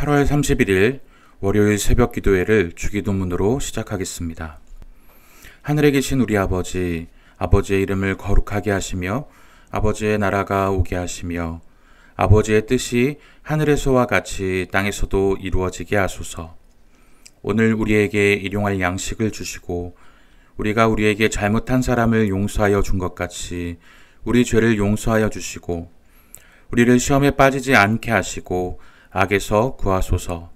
8월 31일 월요일 새벽 기도회를 주기도문으로 시작하겠습니다. 하늘에 계신 우리 아버지, 아버지의 이름을 거룩하게 하시며 아버지의 나라가 오게 하시며 아버지의 뜻이 하늘에서와 같이 땅에서도 이루어지게 하소서. 오늘 우리에게 일용할 양식을 주시고 우리가 우리에게 잘못한 사람을 용서하여 준 것 같이 우리 죄를 용서하여 주시고 우리를 시험에 빠지지 않게 하시고 악에서 구하소서.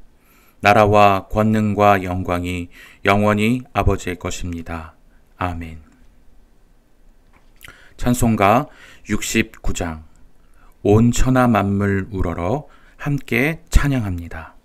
나라와 권능과 영광이 영원히 아버지의 것입니다. 아멘. 찬송가 69장 온 천하 만물 우러러 함께 찬양합니다.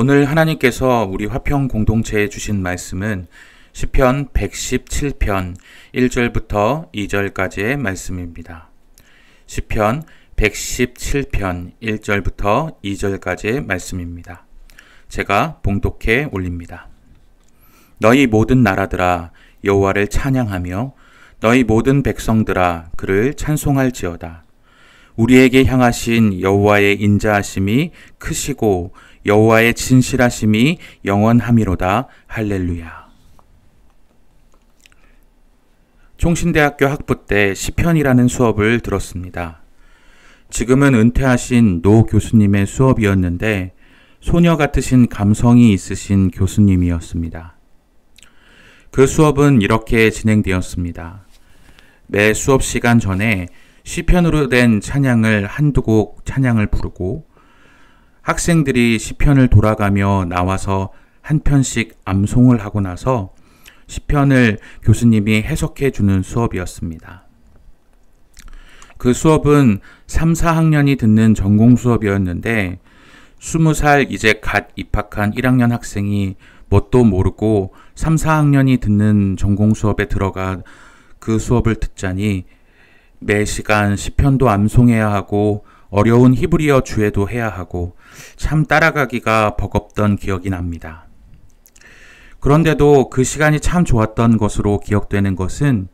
오늘 하나님께서 우리 화평 공동체에 주신 말씀은 시편 117편 1절부터 2절까지의 말씀입니다. 시편 117편 1절부터 2절까지의 말씀입니다. 제가 봉독해 올립니다. 너희 모든 나라들아 여호와를 찬양하며 너희 모든 백성들아 그를 찬송할지어다. 우리에게 향하신 여호와의 인자하심이 크시고 여호와의 진실하심이 영원함이로다. 할렐루야. 총신대학교 학부 때 시편이라는 수업을 들었습니다. 지금은 은퇴하신 노 교수님의 수업이었는데 소녀 같으신 감성이 있으신 교수님이었습니다. 그 수업은 이렇게 진행되었습니다. 매 수업 시간 전에 시편으로 된 찬양을 한두 곡 찬양을 부르고 학생들이 시편을 돌아가며 나와서 한 편씩 암송을 하고 나서 시편을 교수님이 해석해 주는 수업이었습니다. 그 수업은 3, 4학년이 듣는 전공 수업이었는데 20살 이제 갓 입학한 1학년 학생이 뭣도 모르고 3, 4학년이 듣는 전공 수업에 들어가 그 수업을 듣자니 매 시간 시편도 암송해야 하고 어려운 히브리어 주에도 해야 하고 참 따라가기가 버겁던 기억이 납니다. 그런데도 그 시간이 참 좋았던 것으로 기억되는 것은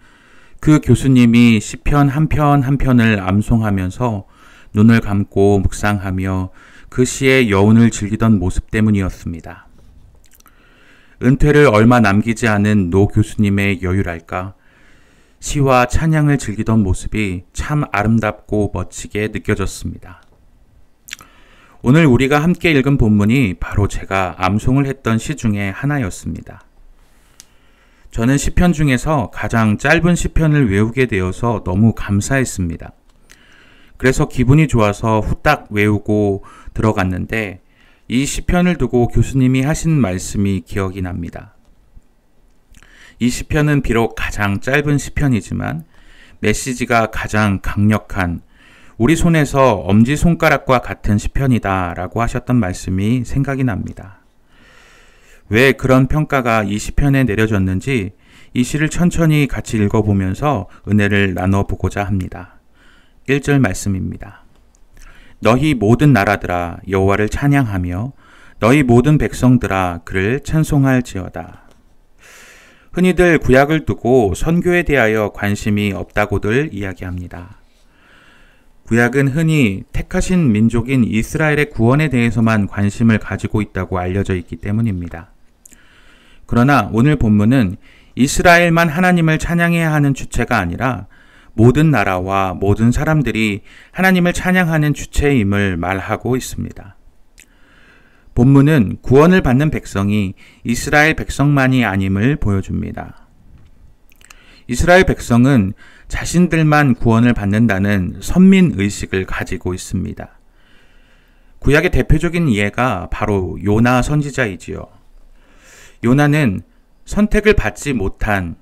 그 교수님이 시편 한 편 한 편을 암송하면서 눈을 감고 묵상하며 그 시의 여운을 즐기던 모습 때문이었습니다. 은퇴를 얼마 남기지 않은 노 교수님의 여유랄까, 시와 찬양을 즐기던 모습이 참 아름답고 멋지게 느껴졌습니다. 오늘 우리가 함께 읽은 본문이 바로 제가 암송을 했던 시 중에 하나였습니다. 저는 시편 중에서 가장 짧은 시편을 외우게 되어서 너무 감사했습니다. 그래서 기분이 좋아서 후딱 외우고 들어갔는데 이 시편을 두고 교수님이 하신 말씀이 기억이 납니다. 이 시편은 비록 가장 짧은 시편이지만 메시지가 가장 강력한 우리 손에서 엄지손가락과 같은 시편이다 라고 하셨던 말씀이 생각이 납니다. 왜 그런 평가가 이 시편에 내려졌는지 이 시를 천천히 같이 읽어보면서 은혜를 나눠보고자 합니다. 1절 말씀입니다. 너희 모든 나라들아 여호와를 찬양하며 너희 모든 백성들아 그를 찬송할지어다. 흔히들 구약을 두고 선교에 대하여 관심이 없다고들 이야기합니다. 구약은 흔히 택하신 민족인 이스라엘의 구원에 대해서만 관심을 가지고 있다고 알려져 있기 때문입니다. 그러나 오늘 본문은 이스라엘만 하나님을 찬양해야 하는 주체가 아니라 모든 나라와 모든 사람들이 하나님을 찬양하는 주체임을 말하고 있습니다. 본문은 구원을 받는 백성이 이스라엘 백성만이 아님을 보여줍니다. 이스라엘 백성은 자신들만 구원을 받는다는 선민의식을 가지고 있습니다. 구약의 대표적인 예가 바로 요나 선지자이지요. 요나는 선택을 받지 못한,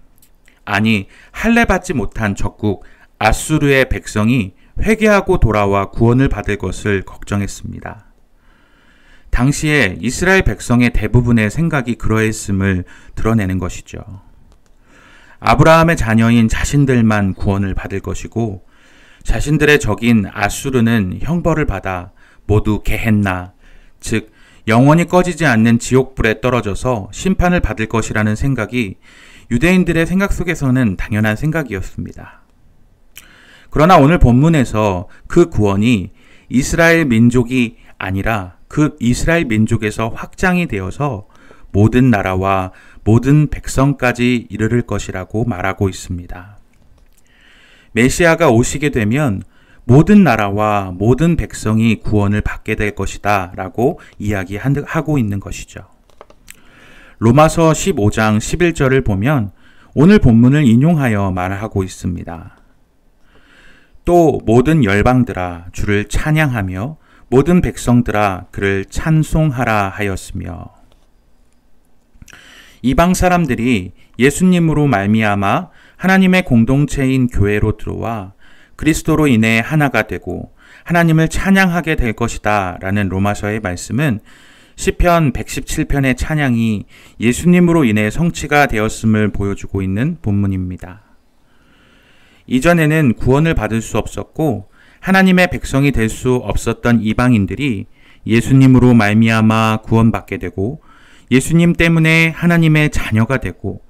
할례 받지 못한 적국 아수르의 백성이 회개하고 돌아와 구원을 받을 것을 걱정했습니다. 당시에 이스라엘 백성의 대부분의 생각이 그러했음을 드러내는 것이죠. 아브라함의 자녀인 자신들만 구원을 받을 것이고 자신들의 적인 아수르는 형벌을 받아 모두 게헨나, 즉 영원히 꺼지지 않는 지옥불에 떨어져서 심판을 받을 것이라는 생각이 유대인들의 생각 속에서는 당연한 생각이었습니다. 그러나 오늘 본문에서 그 구원이 이스라엘 민족이 아니라 그 이스라엘 민족에서 확장이 되어서 모든 나라와 모든 백성까지 이르를 것이라고 말하고 있습니다. 메시아가 오시게 되면 모든 나라와 모든 백성이 구원을 받게 될 것이다 라고 이야기하고 있는 것이죠. 로마서 15장 11절을 보면 오늘 본문을 인용하여 말하고 있습니다. 또 모든 열방들아 주를 찬양하며 모든 백성들아 그를 찬송하라 하였으며. 이방 사람들이 예수님으로 말미암아 하나님의 공동체인 교회로 들어와 그리스도로 인해 하나가 되고 하나님을 찬양하게 될 것이다 라는 로마서의 말씀은 시편 117편의 찬양이 예수님으로 인해 성취가 되었음을 보여주고 있는 본문입니다. 이전에는 구원을 받을 수 없었고 하나님의 백성이 될 수 없었던 이방인들이 예수님으로 말미암아 구원받게 되고 예수님 때문에 하나님의 자녀가 되고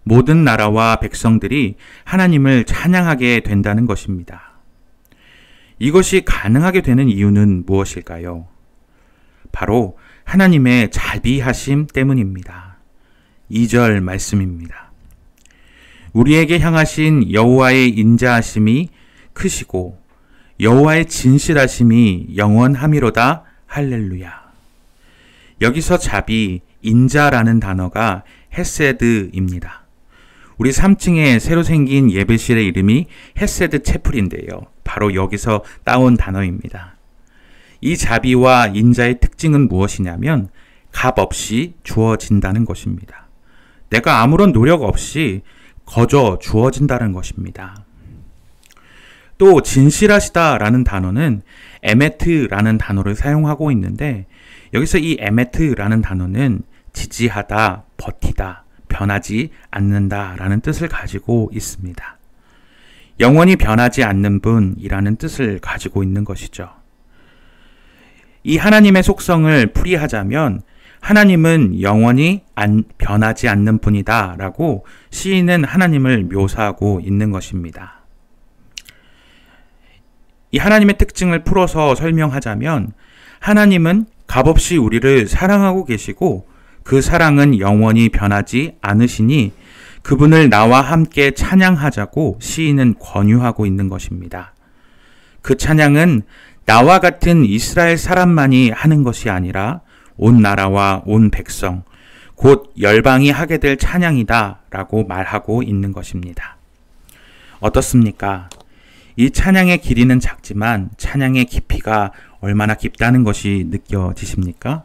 모든 나라와 백성들이 하나님을 찬양하게 된다는 것입니다. 이것이 가능하게 되는 이유는 무엇일까요? 바로 하나님의 자비하심 때문입니다. 2절 말씀입니다. 우리에게 향하신 여호와의 인자하심이 크시고 여호와의 진실하심이 영원함이로다. 할렐루야. 여기서 자비, 인자라는 단어가 헤세드입니다. 우리 3층에 새로 생긴 예배실의 이름이 헤세드 채플인데요. 바로 여기서 따온 단어입니다. 이 자비와 인자의 특징은 무엇이냐면 값 없이 주어진다는 것입니다. 내가 아무런 노력 없이 거저 주어진다는 것입니다. 또 진실하시다라는 단어는 에메트라는 단어를 사용하고 있는데 여기서 이 에메트라는 단어는 지지하다, 버티다, 변하지 않는다라는 뜻을 가지고 있습니다. 영원히 변하지 않는 분이라는 뜻을 가지고 있는 것이죠. 이 하나님의 속성을 풀이하자면 하나님은 영원히 변하지 않는 분이다라고 시인은 하나님을 묘사하고 있는 것입니다. 이 하나님의 특징을 풀어서 설명하자면 하나님은 값없이 우리를 사랑하고 계시고 그 사랑은 영원히 변하지 않으시니 그분을 나와 함께 찬양하자고 시인은 권유하고 있는 것입니다. 그 찬양은 나와 같은 이스라엘 사람만이 하는 것이 아니라 온 나라와 온 백성, 곧 열방이 하게 될 찬양이다 라고 말하고 있는 것입니다. 어떻습니까? 이 찬양의 길이는 작지만 찬양의 깊이가 얼마나 깊다는 것이 느껴지십니까?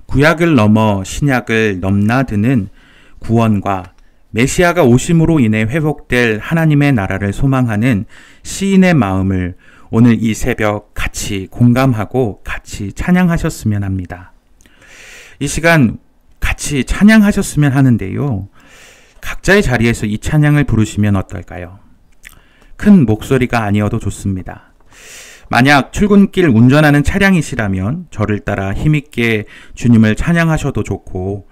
구약을 넘어 신약을 넘나드는 구원과 메시아가 오심으로 인해 회복될 하나님의 나라를 소망하는 시인의 마음을 오늘 이 새벽 같이 공감하고 같이 찬양하셨으면 합니다. 이 시간 같이 찬양하셨으면 하는데요. 각자의 자리에서 이 찬양을 부르시면 어떨까요? 큰 목소리가 아니어도 좋습니다. 만약 출근길 운전하는 차량이시라면 저를 따라 힘있게 주님을 찬양하셔도 좋고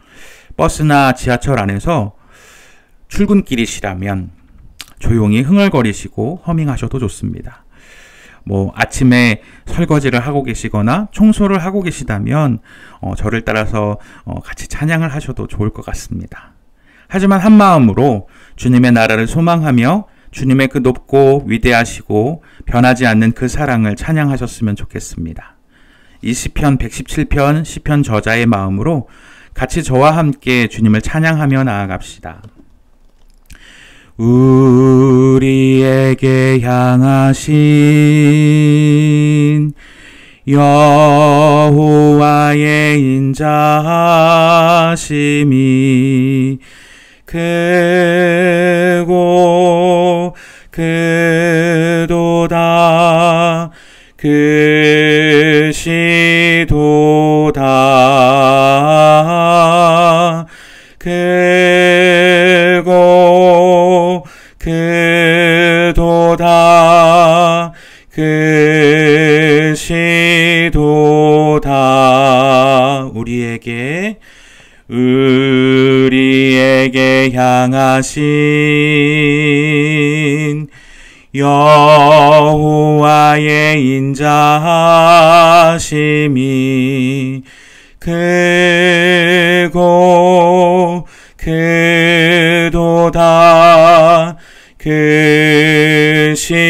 버스나 지하철 안에서 출근길이시라면 조용히 흥얼거리시고 허밍하셔도 좋습니다. 아침에 설거지를 하고 계시거나 청소를 하고 계시다면 저를 따라서 같이 찬양을 하셔도 좋을 것 같습니다. 하지만 한 마음으로 주님의 나라를 소망하며 주님의 그 높고 위대하시고 변하지 않는 그 사랑을 찬양하셨으면 좋겠습니다. 이 시편 117편 시편 저자의 마음으로 같이 저와 함께 주님을 찬양하며 나아갑시다. 우리에게 향하신 여호와의 인자하심이 크고 크도다 크시도다 크고 크도다 크시도다 우리에게 향하신 여호와의 인자하심이 크고 크도다 크시도다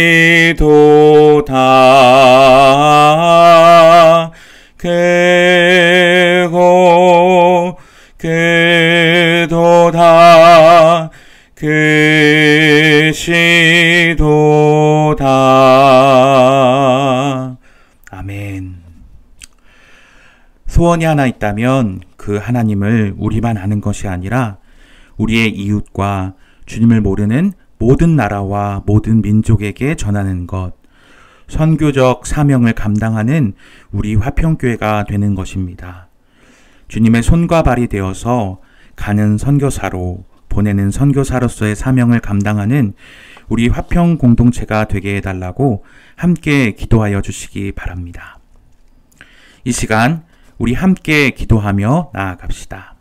크고 크도다 크시도다. 아멘. 소원이 하나 있다면 그 하나님을 우리만 아는 것이 아니라 우리의 이웃과 주님을 모르는 모든 나라와 모든 민족에게 전하는 것, 선교적 사명을 감당하는 우리 화평교회가 되는 것입니다. 주님의 손과 발이 되어서 가는 선교사로, 보내는 선교사로서의 사명을 감당하는 우리 화평 공동체가 되게 해달라고 함께 기도하여 주시기 바랍니다. 이 시간 우리 함께 기도하며 나아갑시다.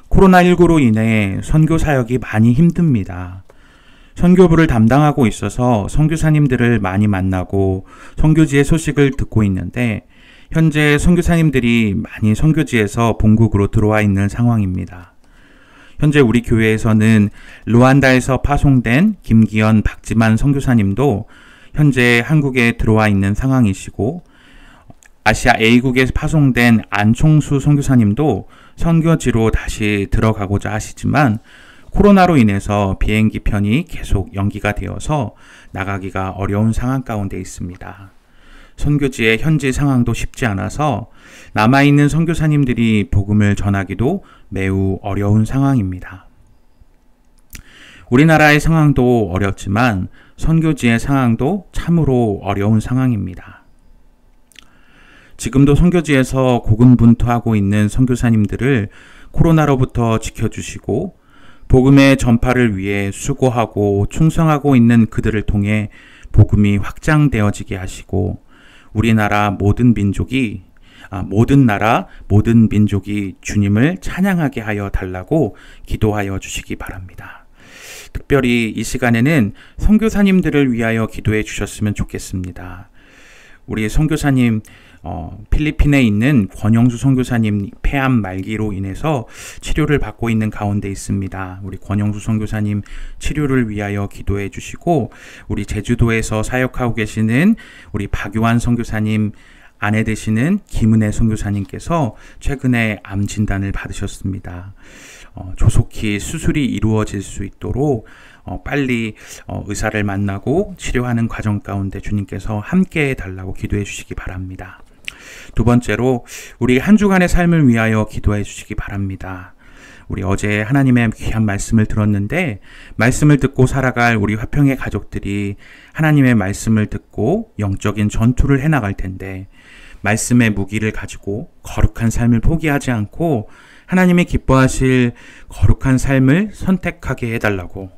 코로나19로 인해 선교 사역이 많이 힘듭니다. 선교부를 담당하고 있어서 선교사님들을 많이 만나고 선교지의 소식을 듣고 있는데 현재 선교사님들이 많이 선교지에서 본국으로 들어와 있는 상황입니다. 현재 우리 교회에서는 루안다에서 파송된 김기현, 박지만 선교사님도 현재 한국에 들어와 있는 상황이시고 아시아 A국에 파송된 안총수 선교사님도 선교지로 다시 들어가고자 하시지만 코로나로 인해서 비행기 편이 계속 연기가 되어서 나가기가 어려운 상황 가운데 있습니다. 선교지의 현지 상황도 쉽지 않아서 남아있는 선교사님들이 복음을 전하기도 매우 어려운 상황입니다. 우리나라의 상황도 어렵지만 선교지의 상황도 참으로 어려운 상황입니다. 지금도 선교지에서 고군분투하고 있는 선교사님들을 코로나로부터 지켜주시고 복음의 전파를 위해 수고하고 충성하고 있는 그들을 통해 복음이 확장되어지게 하시고 우리나라 모든 민족이 모든 나라 모든 민족이 주님을 찬양하게 하여 달라고 기도하여 주시기 바랍니다. 특별히 이 시간에는 선교사님들을 위하여 기도해 주셨으면 좋겠습니다. 우리 선교사님 필리핀에 있는 권영수 선교사님 폐암 말기로 인해서 치료를 받고 있는 가운데 있습니다. 우리 권영수 선교사님 치료를 위하여 기도해 주시고 우리 제주도에서 사역하고 계시는 우리 박유환 선교사님 아내 되시는 김은혜 선교사님께서 최근에 암 진단을 받으셨습니다. 조속히 수술이 이루어질 수 있도록 빨리 의사를 만나고 치료하는 과정 가운데 주님께서 함께 해달라고 기도해 주시기 바랍니다. 두 번째로 우리 한 주간의 삶을 위하여 기도해 주시기 바랍니다. 우리 어제 하나님의 귀한 말씀을 들었는데 말씀을 듣고 살아갈 우리 화평의 가족들이 하나님의 말씀을 듣고 영적인 전투를 해나갈 텐데 말씀의 무기를 가지고 거룩한 삶을 포기하지 않고 하나님이 기뻐하실 거룩한 삶을 선택하게 해달라고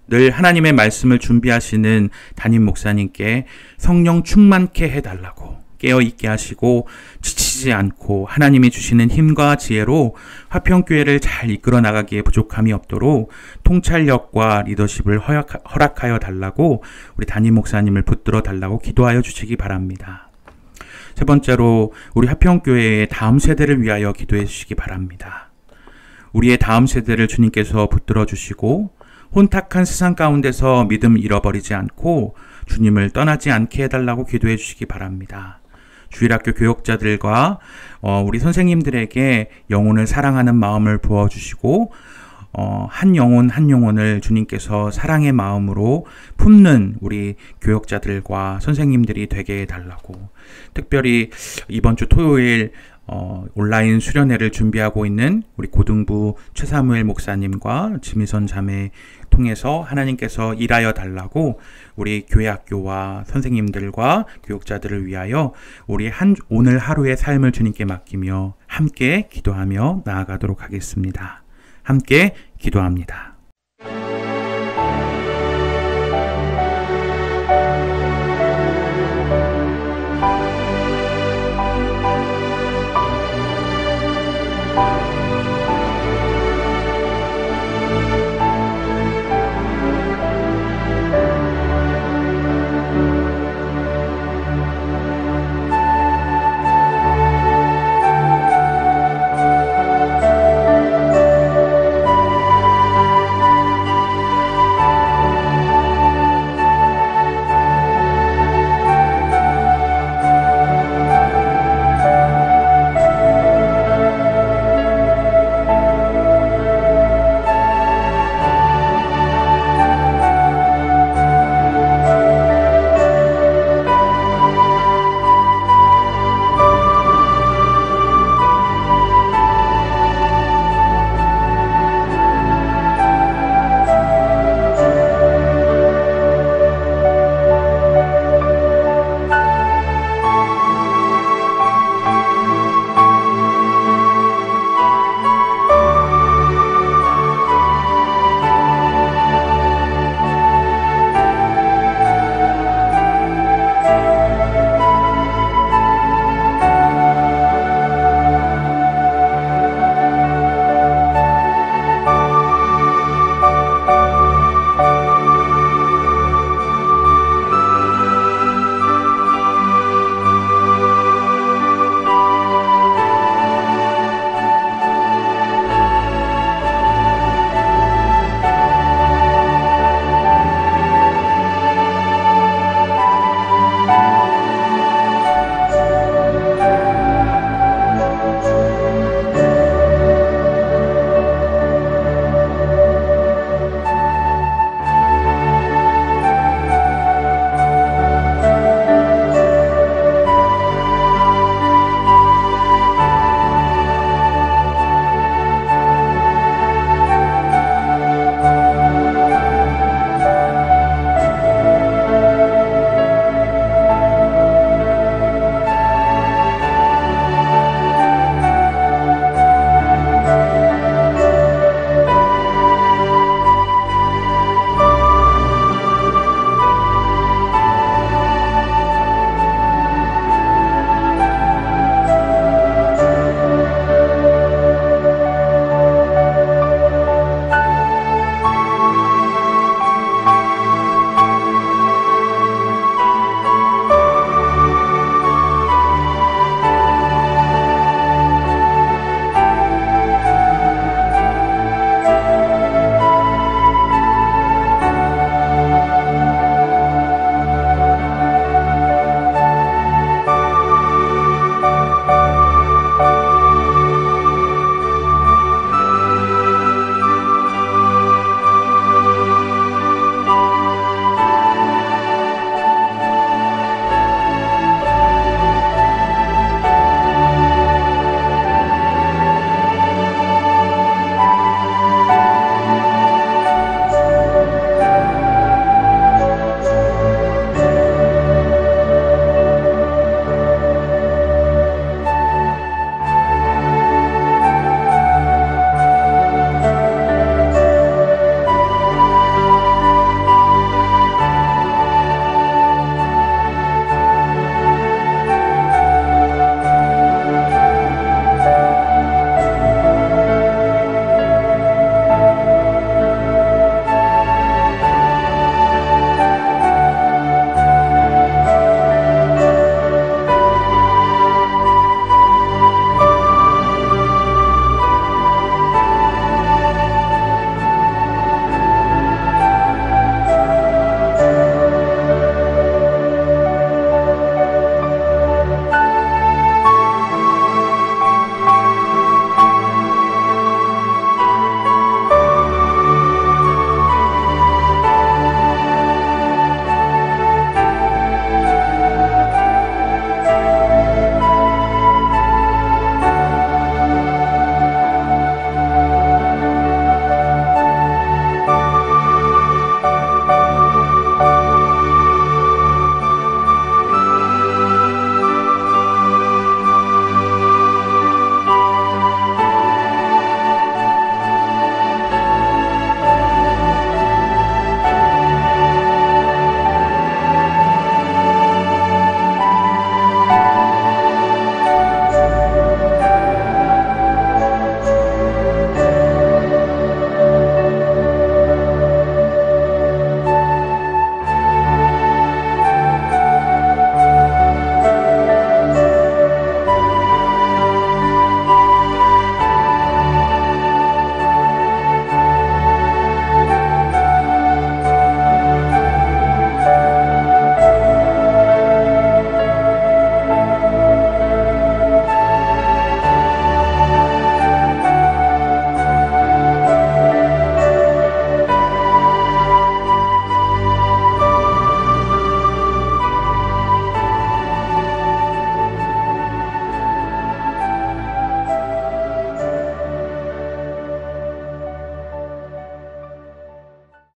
늘 하나님의 말씀을 준비하시는 담임 목사님께 성령 충만케 해달라고 깨어있게 하시고 지치지 않고 하나님이 주시는 힘과 지혜로 화평교회를 잘 이끌어 나가기에 부족함이 없도록 통찰력과 리더십을 허락하여 달라고 우리 담임 목사님을 붙들어 달라고 기도하여 주시기 바랍니다. 세 번째로 우리 화평교회의 다음 세대를 위하여 기도해 주시기 바랍니다. 우리의 다음 세대를 주님께서 붙들어 주시고 혼탁한 세상 가운데서 믿음 잃어버리지 않고 주님을 떠나지 않게 해달라고 기도해 주시기 바랍니다. 주일학교 교역자들과 우리 선생님들에게 영혼을 사랑하는 마음을 부어주시고 한 영혼 한 영혼을 주님께서 사랑의 마음으로 품는 우리 교역자들과 선생님들이 되게 해달라고 특별히 이번 주 토요일 온라인 수련회를 준비하고 있는 우리 고등부 최사무엘 목사님과 지미선 자매 통해서 하나님께서 일하여 달라고 우리 교회 학교와 선생님들과 교육자들을 위하여 우리 오늘 하루의 삶을 주님께 맡기며 함께 기도하며 나아가도록 하겠습니다. 함께 기도합니다.